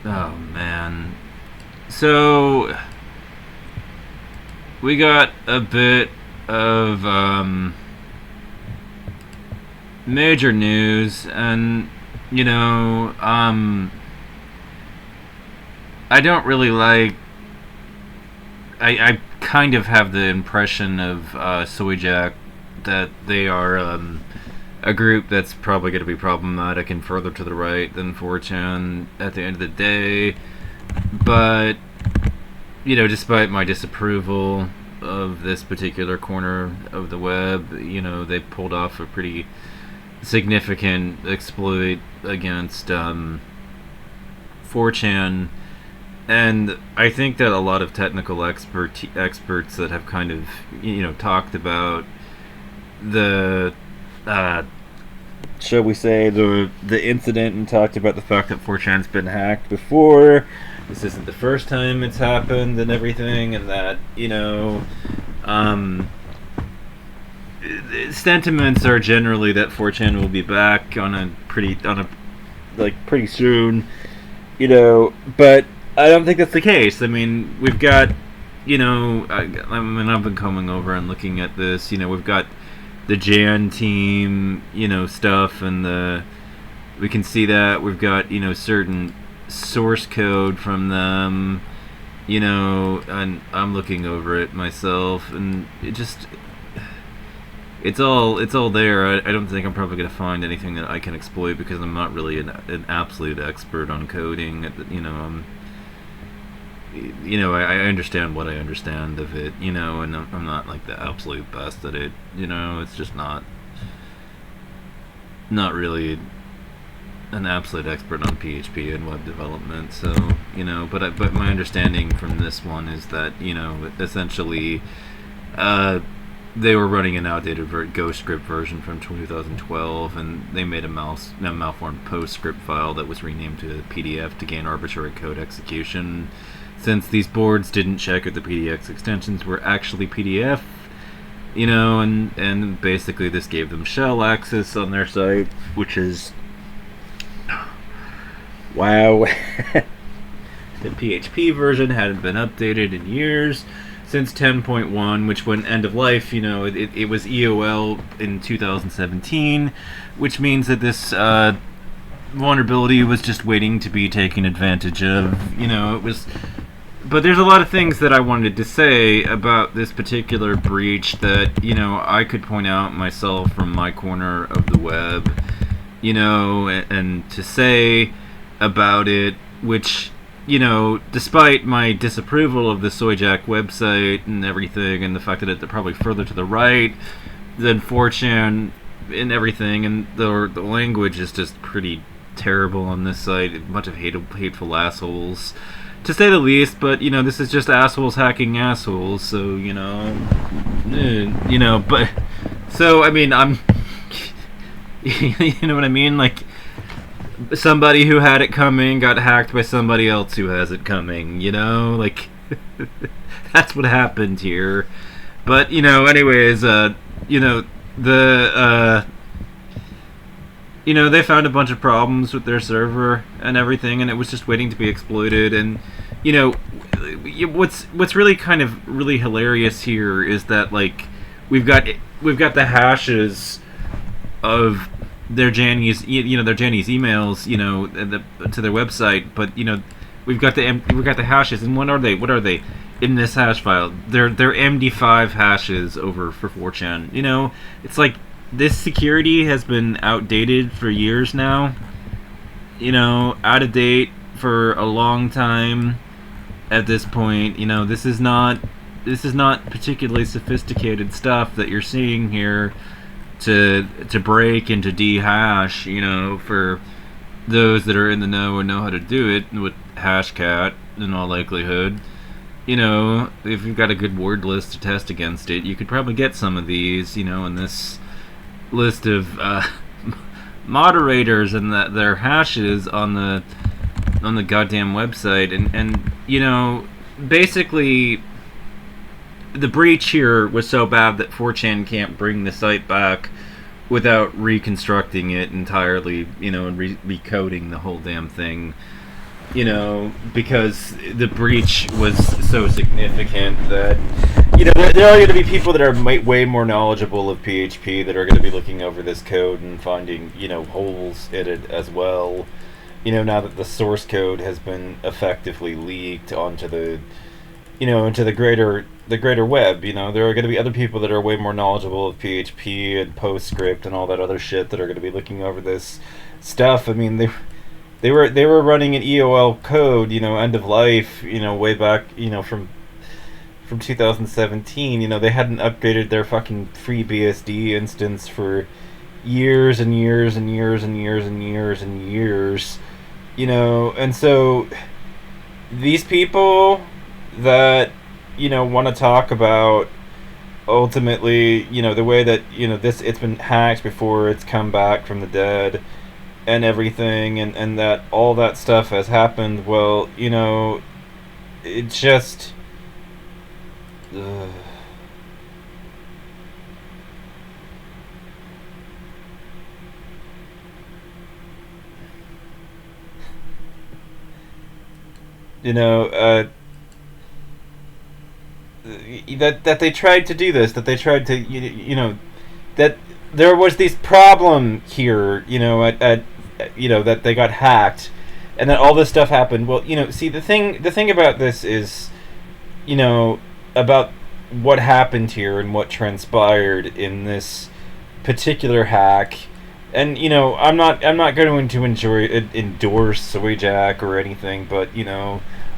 Oh man. So we got a bit of major news, and you know, I don't really like. I kind of have the impression of Soyjack that they are a group that's probably going to be problematic and further to the right than 4chan at the end of the day. But despite my disapproval of this particular corner of the web, they pulled off a pretty significant exploit against 4chan. And I think that a lot of technical experts that have kind of talked about the shall we say the incident and talked about the fact that 4chan's been hacked before. This isn't the first time it's happened and everything, and that sentiments are generally that 4chan will be back pretty soon, but I don't think that's the case. I mean, we've got I've been coming over and looking at this. We've got the Jan team, stuff, and we can see that we've got certain source code from them, and I'm looking over it myself, and it's all there. I don't think I'm probably going to find anything that I can exploit because I'm not really an absolute expert on coding. I understand what I understand of it, and I'm not like the absolute best at it. It's just not really an absolute expert on PHP and web development. So but my understanding from this one is that essentially they were running an outdated GoScript version from 2012, and they made a malformed PostScript file that was renamed to PDF to gain arbitrary code execution. Since these boards didn't check if the PDX extensions were actually PDF, and basically this gave them shell access on their site, which is wow. The PHP version hadn't been updated in years, since 10.1, which went end of life. It was EOL in 2017, which means that this vulnerability was just waiting to be taken advantage of. It was. But there's a lot of things that I wanted to say about this particular breach that I could point out myself from my corner of the web, and to say about it, which despite my disapproval of the Soyjack website and everything, and the fact that it's probably further to the right than 4chan and everything, and the language is just pretty terrible on this site, a bunch of hateful assholes, to say the least. But this is just assholes hacking assholes, so but so I mean, I'm you know what I mean, like, somebody who had it coming got hacked by somebody else who has it coming, like that's what happened here. But anyways, the they found a bunch of problems with their server and everything, and it was just waiting to be exploited. And what's really kind of really hilarious here is that, like, we've got the hashes of their Janny's emails, to their website, but we've got the hashes. And what are they in this hash file? They're MD5 hashes over for 4chan. It's like this security has been outdated for years now. Out of date for a long time at this point. This is not particularly sophisticated stuff that you're seeing here to break and to dehash, for those that are in the know and know how to do it with Hashcat in all likelihood. If you've got a good word list to test against it, you could probably get some of these, in this list of moderators and their hashes on the goddamn website. And basically the breach here was so bad that 4chan can't bring the site back without reconstructing it entirely, and recoding the whole damn thing. because the breach was so significant that there are going to be people that are way more knowledgeable of PHP that are going to be looking over this code and finding holes in it as well. Now that the source code has been effectively leaked onto the into the greater web. There are going to be other people that are way more knowledgeable of PHP and PostScript and all that other shit that are going to be looking over this stuff. I mean, they were running an EOL code, end of life, way back, from 2017. They hadn't upgraded their fucking FreeBSD instance for years and years and years and years and years and years. And so these people that want to talk about ultimately the way that it's been hacked before it's come back from the dead and everything, and that all that stuff has happened. Well, it's just ugh. you know that they tried to do this, that they tried to that there was this problem here, at that they got hacked, and that all this stuff happened. Well, see, the thing about this is, about what happened here and what transpired in this particular hack. And I'm not going to endorse Soyjack or anything, but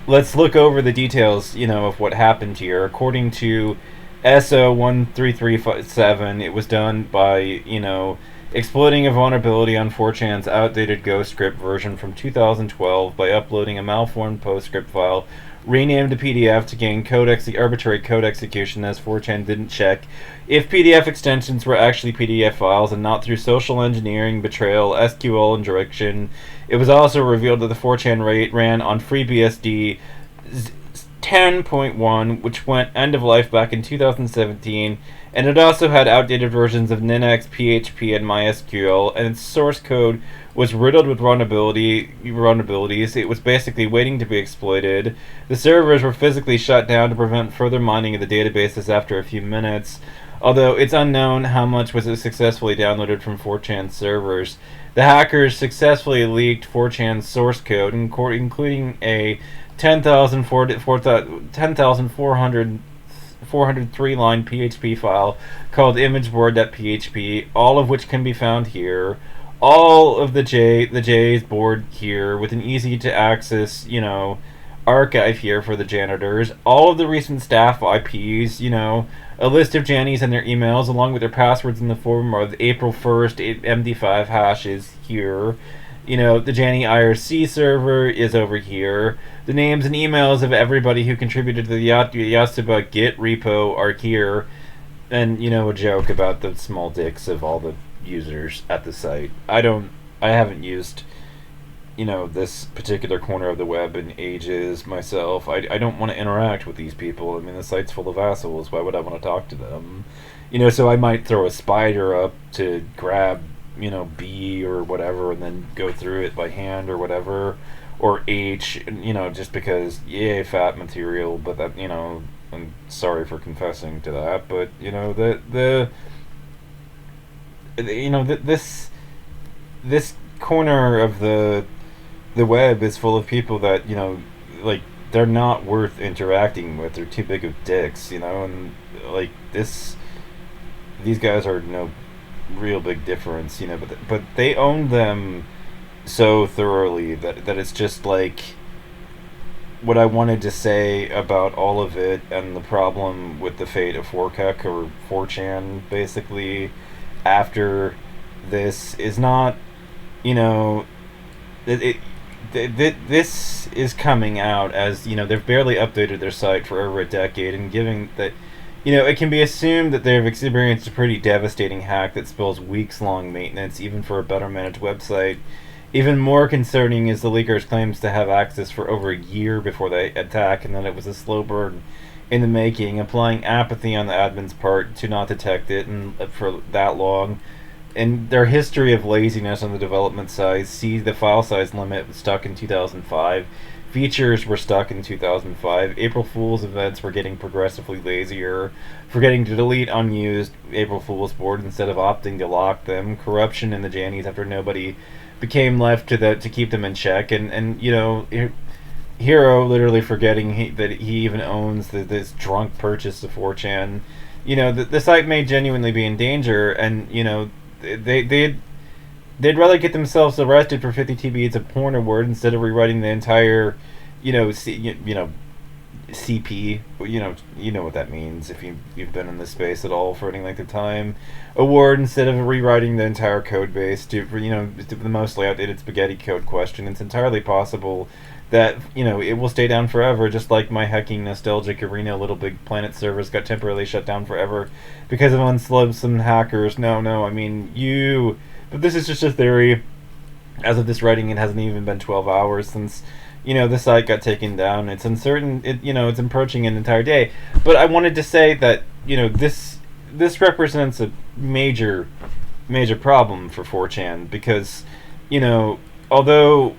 let's look over the details of what happened here. According to SO13357, it was done by exploiting a vulnerability on 4chan's outdated GhostScript version from 2012 by uploading a malformed PostScript file renamed to PDF to gain arbitrary code execution, as 4chan didn't check if PDF extensions were actually PDF files and not through social engineering, betrayal, SQL injection. It was also revealed that the 4chan rate ran on FreeBSD 10.1, which went end of life back in 2017, and it also had outdated versions of Linux, PHP, and MySQL, and its source code was riddled with vulnerabilities. It was basically waiting to be exploited. The servers were physically shut down to prevent further mining of the databases after a few minutes, although it's unknown how much was successfully downloaded from 4chan's servers. The hackers successfully leaked 4chan's source code, including a 10,403-line PHP file called imageboard.php, all of which can be found here. All of the J's board here with an easy to access, archive here for the janitors. All of the recent staff IPs, a list of Jannies and their emails, along with their passwords in the form of April 1st MD5 hashes here. The Janny IRC server is over here. The names and emails of everybody who contributed to the Yasuba Git repo are here. And, a joke about the small dicks of all the users at the site. I haven't used, this particular corner of the web in ages myself. I don't want to interact with these people. I mean, the site's full of assholes. Why would I want to talk to them? So I might throw a spider up to grab, B or whatever, and then go through it by hand or whatever, or H, just because, yay, fat material. But that, I'm sorry for confessing to that, but this corner of the web is full of people that they're not worth interacting with. They're too big of dicks, and these guys are no real big difference, but they own them so thoroughly that it's just what I wanted to say about all of it, and the problem with the fate of 4Kek or 4chan basically after this is not, this is coming out as, they've barely updated their site for over a decade, and given that, it can be assumed that they've experienced a pretty devastating hack that spills weeks-long maintenance, even for a better-managed website. Even more concerning is the leaker's claims to have access for over a year before the attack, and that it was a slow burn in the making, applying apathy on the admin's part to not detect it and for that long. in their history of laziness on the development side, see the file size limit was stuck in 2005. Features were stuck in 2005. April Fool's events were getting progressively lazier, forgetting to delete unused April Fool's boards instead of opting to lock them. Corruption in the Jannies after nobody became left to keep them in check, and Hero literally forgetting that he even owns this drunk purchase of 4chan. The site may genuinely be in danger, and they'd rather get themselves arrested for 50 TBs of porn award instead of rewriting the entire, CP. You know what that means if you've been in this space at all for any length of time. Award instead of rewriting the entire code base to the mostly outdated spaghetti code question. It's entirely possible that it will stay down forever, just like my hecking nostalgic arena Little Big Planet servers got temporarily shut down forever because of unsubsum hackers. No, I mean but this is just a theory. As of this writing, it hasn't even been 12 hours since the site got taken down. It's uncertain. It's approaching an entire day. But I wanted to say that this represents a major problem for 4chan because although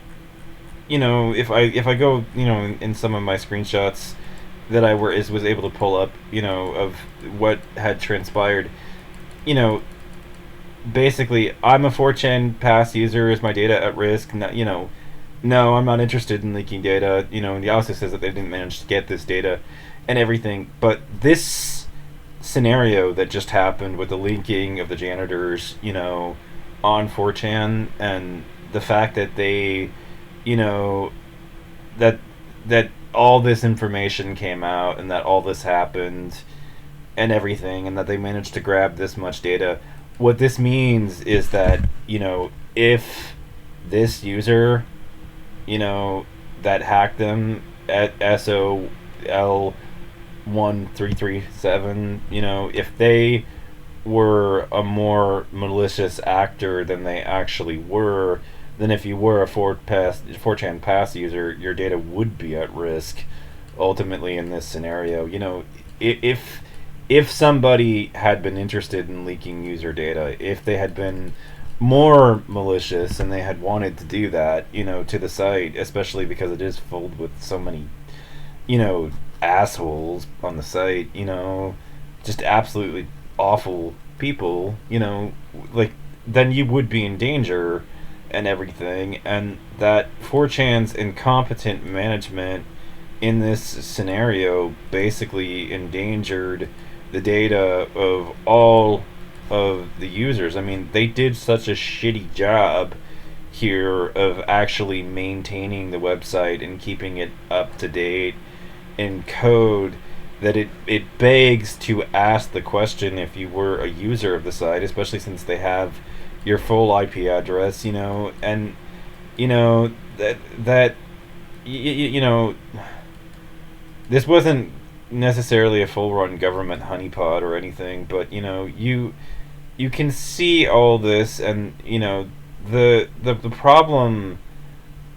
if I go in some of my screenshots that I was able to pull up of what had transpired, basically I'm a 4chan pass user. Is my data at risk? No, I'm not interested in leaking data. And the also says that they didn't manage to get this data and everything. But this scenario that just happened with the leaking of the janitors, on 4chan, and the fact that they, that all this information came out and that all this happened and everything, and that they managed to grab this much data. What this means is that, if this user, that hacked them at SOL1337, if they were a more malicious actor than they actually were, then if you were a 4chan pass user, your data would be at risk ultimately in this scenario. If somebody had been interested in leaking user data, if they had been more malicious and they had wanted to do that, to the site, especially because it is filled with so many, assholes on the site, just absolutely awful people, then you would be in danger and everything. And that 4chan's incompetent management in this scenario basically endangered the data of all of the users. I mean, they did such a shitty job here of actually maintaining the website and keeping it up to date in code that it begs to ask the question, if you were a user of the site, especially since they have your full IP address, and that this wasn't necessarily a full-run government honeypot or anything, but you can see all this, and the problem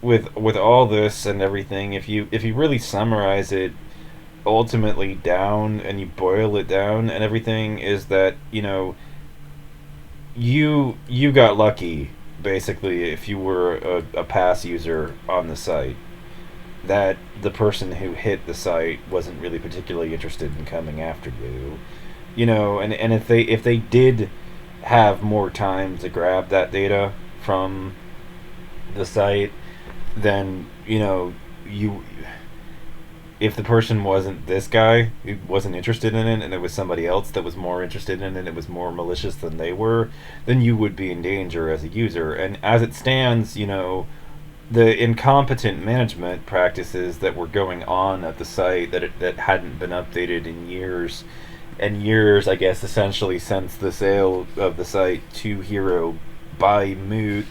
with all this and everything, if you really summarize it ultimately down and you boil it down and everything, is that you got lucky basically if you were a pass user on the site, that the person who hit the site wasn't really particularly interested in coming after you, and if they did have more time to grab that data from the site, then if the person wasn't this guy who wasn't interested in it, and it was somebody else that was more interested in it, it was more malicious than they were, then you would be in danger as a user. And as it stands, the incompetent management practices that were going on at the site that hadn't been updated in years and years, I guess, essentially since the sale of the site to Hero by Moot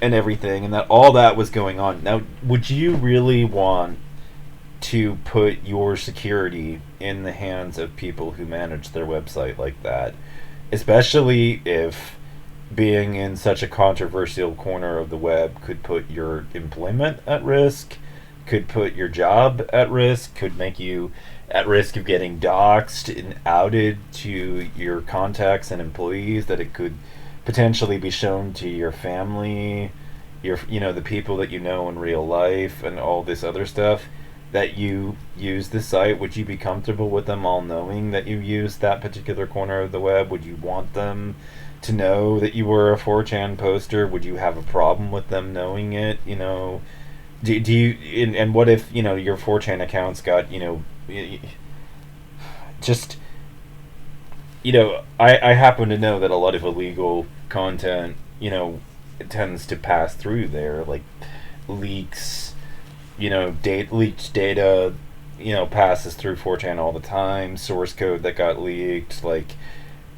and everything, and that all that was going on. Now, would you really want to put your security in the hands of people who manage their website like that? Especially if being in such a controversial corner of the web could put your employment at risk, could put your job at risk, could make you at risk of getting doxxed and outed to your contacts and employees, that it could potentially be shown to your family, the people that you know in real life, and all this other stuff, that you use the site? Would you be comfortable with them all knowing that you use that particular corner of the web? Would you want them to know that you were a 4chan poster? Would you have a problem with them knowing it? Do you, and what if your 4chan accounts got just I happen to know that a lot of illegal content tends to pass through there, like leaks, leaked data, passes through 4chan all the time. Source code that got leaked, like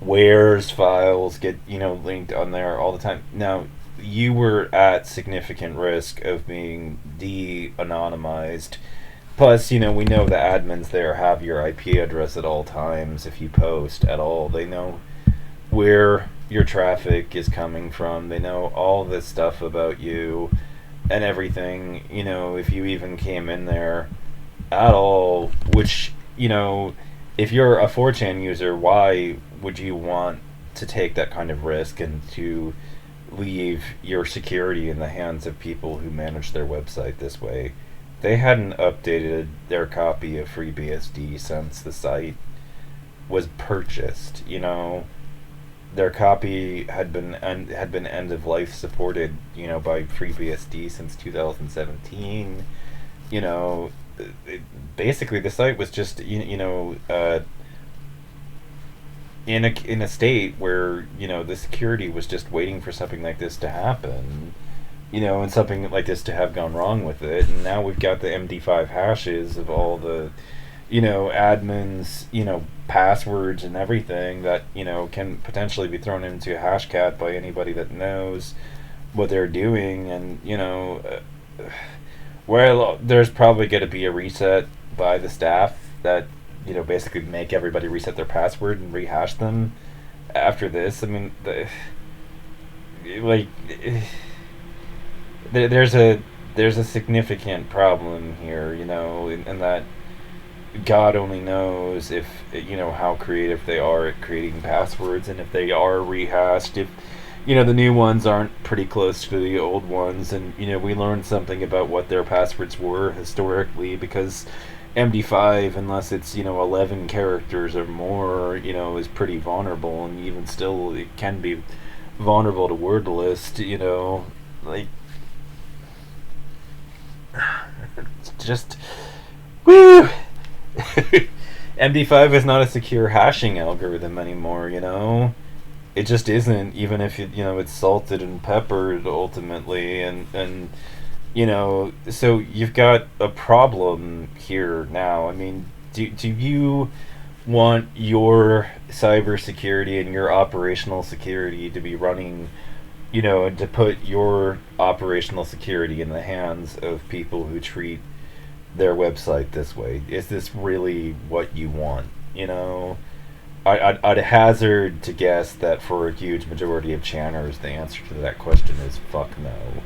where's files get linked on there all the time. Now, you were at significant risk of being de-anonymized. Plus, we know the admins there have your IP address at all times. If you post at all, they know where your traffic is coming from. They know all this stuff about you and everything. If you even came in there at all, which, if you're a 4chan user, why would you want to take that kind of risk and to leave your security in the hands of people who manage their website this way? They hadn't updated their copy of FreeBSD since the site was purchased. Their copy had been end of life supported, by FreeBSD since 2017. Basically the site was just in a state where the security was just waiting for something like this to happen, and something like this to have gone wrong with it. And now we've got the MD5 hashes of all the admins, passwords and everything that can potentially be thrown into Hashcat by anybody that knows what they're doing. And well, there's probably going to be a reset by the staff that basically make everybody reset their password and rehash them after this. I mean, there's a significant problem here, and that God only knows if how creative they are at creating passwords, and if they are rehashed, if the new ones aren't pretty close to the old ones. And we learned something about what their passwords were historically, because MD5, unless it's 11 characters or more, is pretty vulnerable, and even still it can be vulnerable to word list. Like, just woo. MD5 is not a secure hashing algorithm anymore. It just isn't, even if it's salted and peppered ultimately. And so you've got a problem here now. I mean, do you want your cybersecurity and your operational security to be running, and to put your operational security in the hands of people who treat their website this way? Is this really what you want? I'd hazard to guess that for a huge majority of channers, the answer to that question is fuck no.